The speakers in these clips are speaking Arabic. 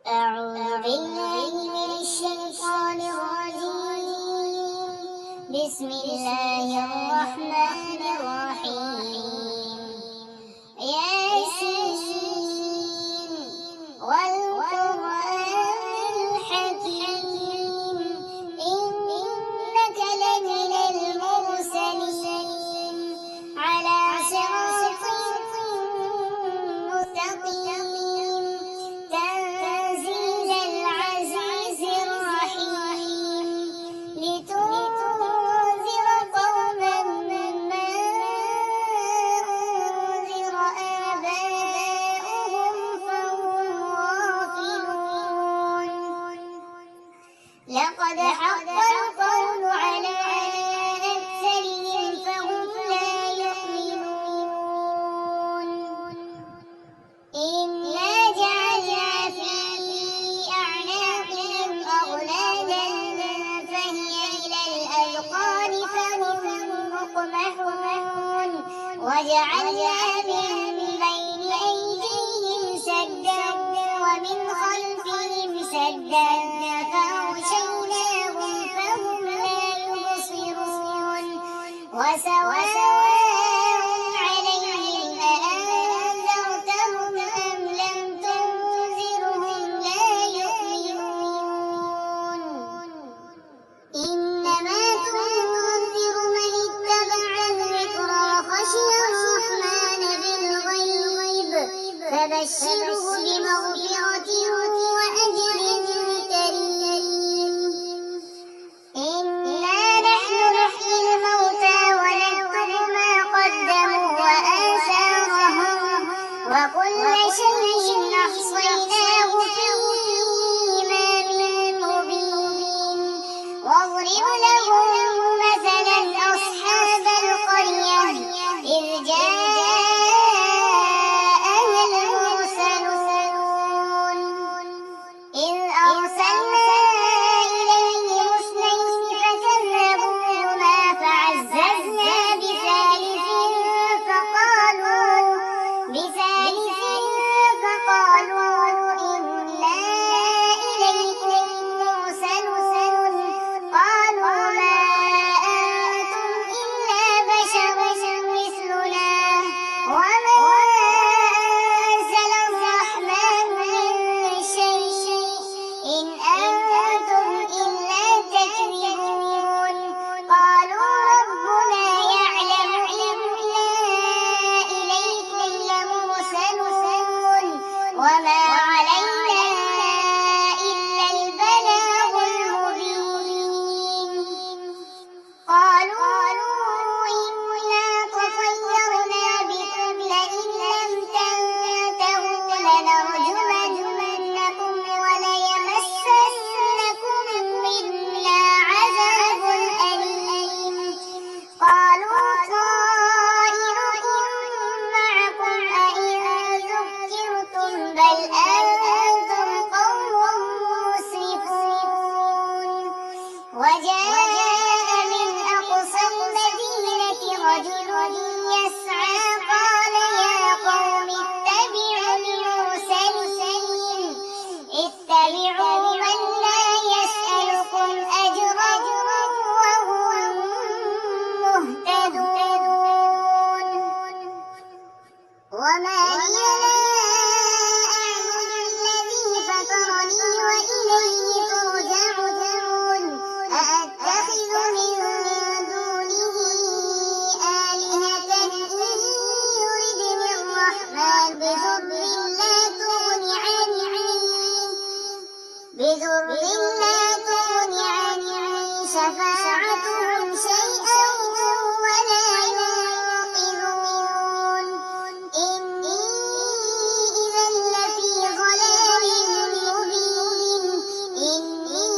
أعوذ بالله من الشيطان الرجيم. بسم الله الرحمن الرحيم. ياسين والقرآن الحكيم إنك لمن المرسلين على صراط مستقيم تنزيل العزيز الرحيم لتنذر قوما ما أنذر آباؤهم فهم غافلون. لقد حق القول على أكثرهم فهم لا يؤمنون. إنا جعلنا في أعناقهم أغلالا فهي إلى الأذقان فهم مقمحون. وجعلنا من بين أيديهم سدا ومن خلفهم سدا فأغشيناهم فهم لا يبصرون. وسواء عليهم أأنذرتهم أم لم تنذرهم لا يؤمنون. إنما تنذر من اتبع الذكر وخشي الرحمن بالغيب فبشره بمغفرة وأجر كريم. إنا نحن نحيي الموتى ونكتب ما قدموا وآثارهم وكل شيء أحصيناه في إمام مبين. واضرب لهم مثلا أصحاب القرية إذ جاءها المرسلون إذ أرسلنا إليهم اثنين فكذبوهما فعززنا بثالث فقالوا إنا إليكم مرسلون. قالوا ما أنتم إلا بشر مثلنا وما أنزل الرحمن من شيء إن أنتم إلا تكذبون. قالوا ربنا يعلم إنا إليكم لمرسلون وما علينا إلا البلاغ المبين. قالوا إنا تطيرنا بكم لئن لم تنتهوا لنرجمنكم وليمسنكم منا عذاب أليم. قالوا طائركم معكم أئن ذكرتم بل أنتم قوم مسرفون. وجاء من أقصى المدينة رجل يسعى قال يا قوم اتبعوا المرسلين اتبعوا من لا يسألكم أجرا وهم مهتدون. وما لي لا أعبد الذي فطرني وإليه ترجعون. أأتخذ من دونه آلهة إن يردني الرحمن بضر لا تغن عني شفاعتهم شيئا ولا ينقذون. إني إذا لفي ضلال مبين. إني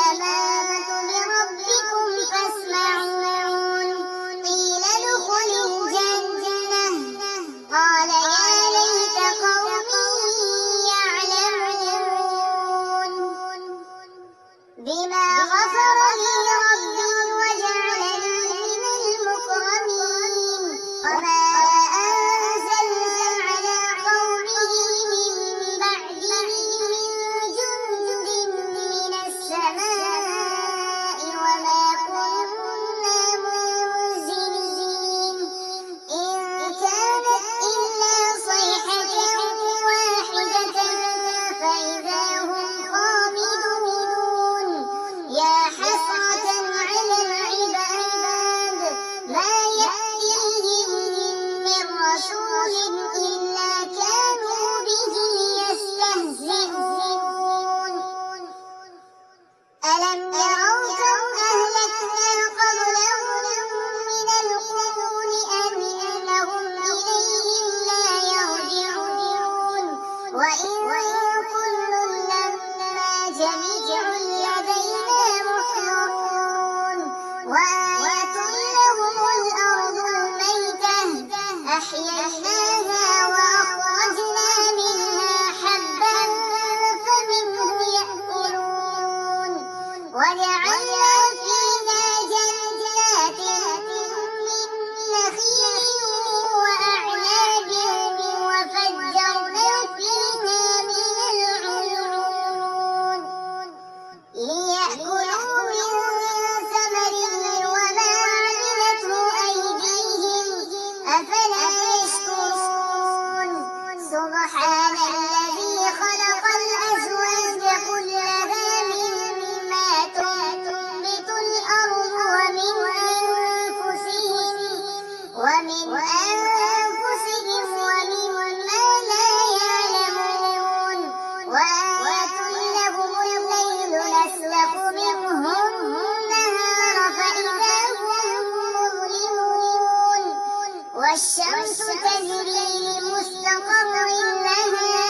آمنت بربكم فاسمعون. قيل ادخل الجنة قال يا ليت قومي يعلمون. وإن كل لما جميع لدينا محضرون وآية لهم الأرض الميتة أحييناها وأخرجنا منها حبا فمنه يأكلون وجعلنا فيها جنات من نخيل وأعناب وفجرنا فيها من العيون ليأكلوا من ثمره وما عملته أيديهم أفلا يشكرون سبحان الذي خلق الأزواج كلها مما تنبت الأرض ومن أنفسهم ومما لا يعلمون وآية لهم الليل نسلخ منه النهار فإذا هم مظلمون والشمس تجري لمستقر لها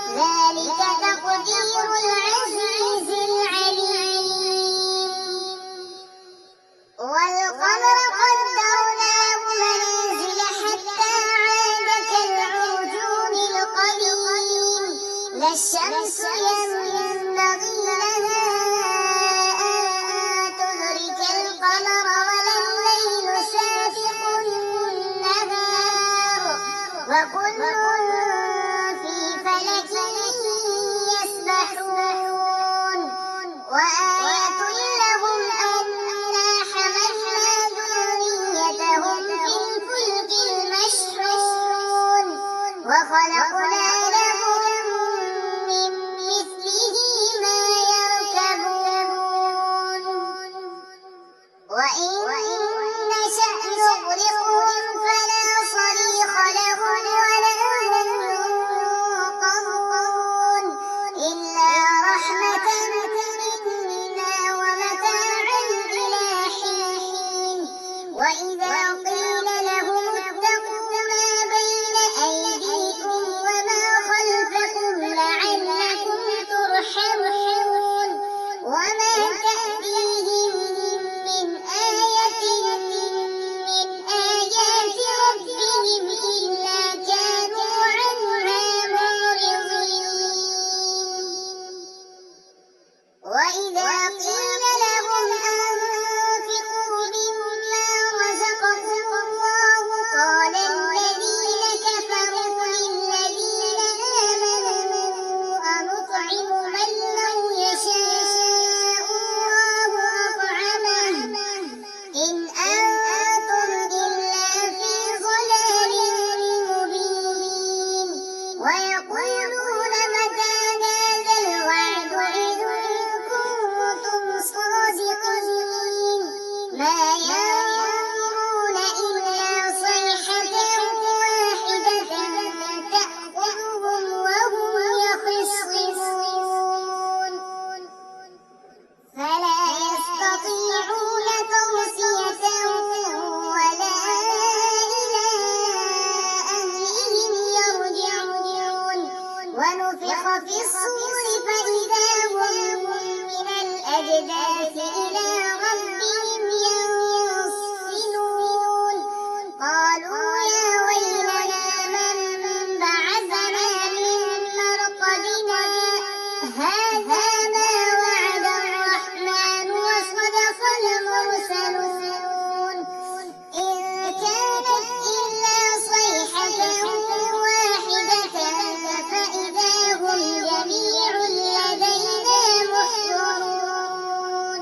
ذلك تقدير العزيز العليم والقمر قدرناه منازل حتى عاد كالعرجون القديم لا الشمس ينبغي لها أن تدرك القمر ولا الليل سابق النهار وكل في فلك يسبحون وآية لهم أنا حملنا ذريتهم في الفلك المشحون وخلقنا لهم من مثله ما يركبون وإن نشأ نغرقهم فلا صريخ لهم ولا هم ينقذون إلا رحمة منا ومتاعا إلى حين وإذا قيل لهم اتقوا ما بين أيديكم وما خلفكم لعلكم ترحمون وما تأتيهم من آية من آيات ربهم إلا كانوا عنها معرضين وإذا قيل لهم أنفقوا مما رزقكم الله قال الذين كفروا للذين آمنوا أنطعم من لو يشاء الله أطعمه إن أنتم إلا في ضلال مبين ويقولون متى هذا الوعد إن كنتم صادقين ما ينظرون إلا صيحة واحدة تأخذهم وهم يخصمون فلا يستطيعون توصية ولا إلى أهلهم يرجعون ونفخ في الصور فإذا هم من الأجداث إلى ربهم ينسلون قالوا يا ويلنا من بعثنا من مرقدنا هذا ما وعد الرحمن وصدق المرسلون إن كانت إلا صيحة واحدة فإذا هم جميع لدينا محضرون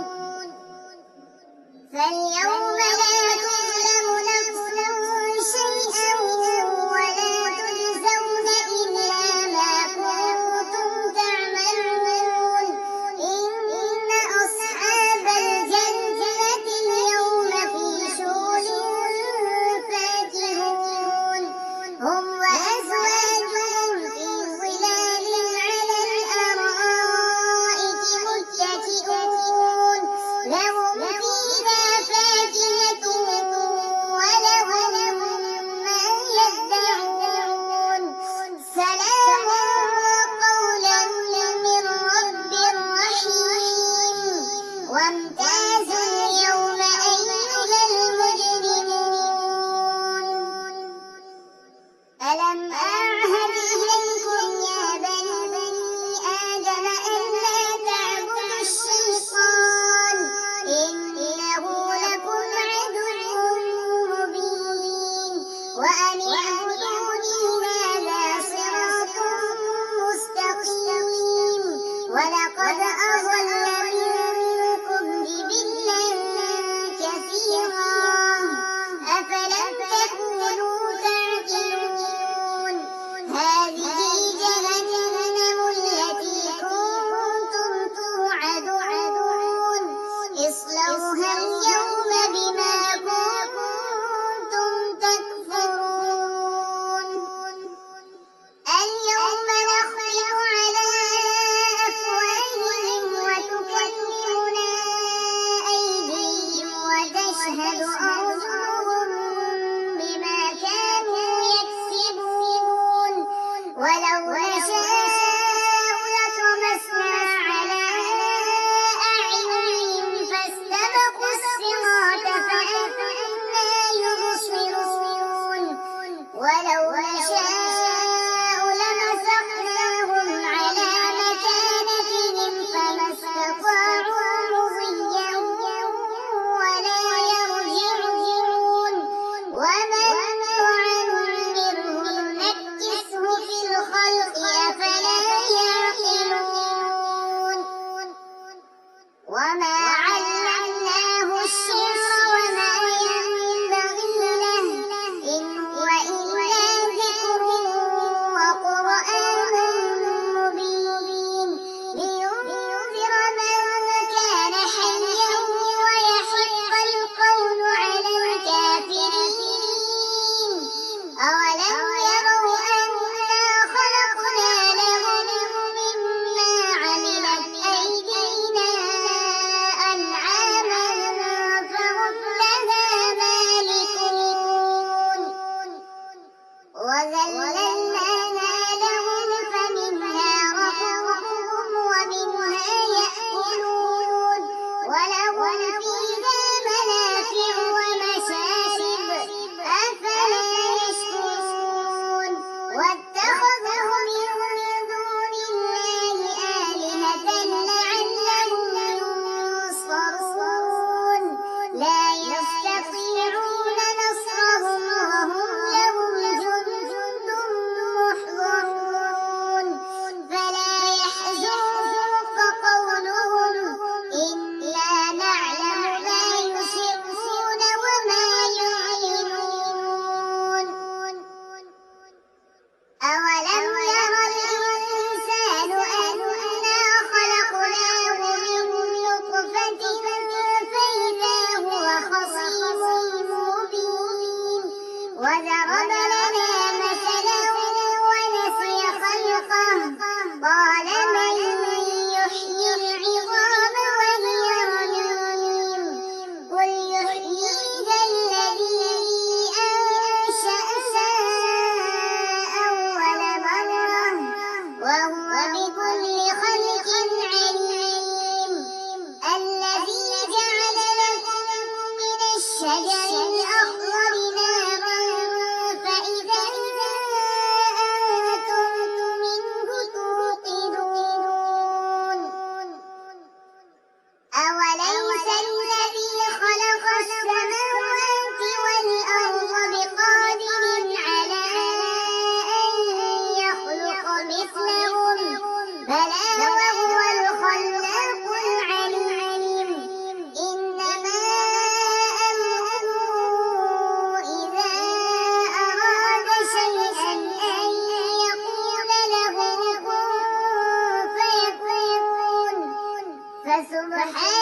فسبحان